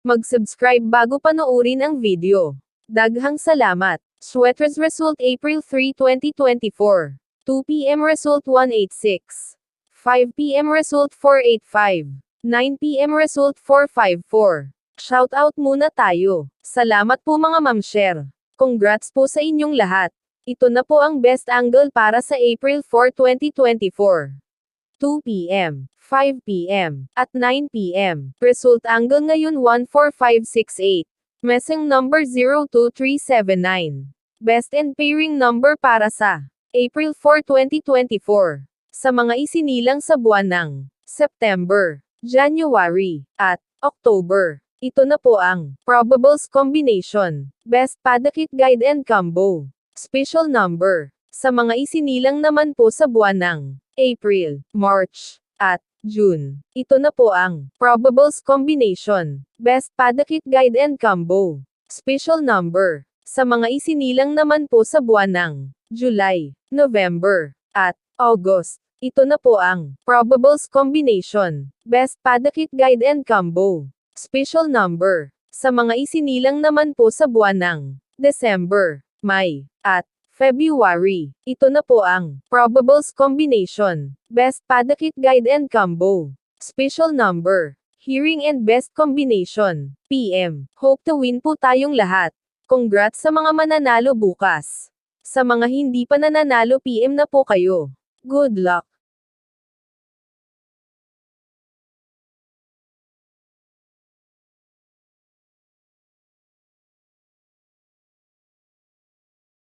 Mag-subscribe bago panoorin ang video. Daghang salamat. Sweaters result April 3, 2024. 2 p.m. result 186. 5 p.m. result 485. 9 p.m. result 454. Shoutout muna tayo. Salamat po mga ma'am-share. Congrats po sa inyong lahat. Ito na po ang best angle para sa April 4, 2024. 2 p.m., 5 p.m., at 9 p.m. Result angle ngayon 14568. Messing number 02379. Best and pairing number para sa April 4, 2024. Sa mga isinilang sa buwan ng September, January, at October. Ito na po ang Probables Combination. Best Padakit Guide and Combo. Special number. Sa mga isinilang naman po sa buwan ng April, March, at June. Ito na po ang Probables Combination. Best Padakit Guide and Combo. Special number. Sa mga isinilang naman po sa buwan ng July, November, at August. Ito na po ang Probables Combination. Best Padakit Guide and Combo. Special number. Sa mga isinilang naman po sa buwan ng December, May, at February. Ito na po ang Probables Combination. Best Padakit Guide and Combo. Special number. Hearing and Best Combination. PM. Hope to win po tayong lahat. Congrats sa mga mananalo bukas. Sa mga hindi pa nananalo PM na po kayo. Good luck.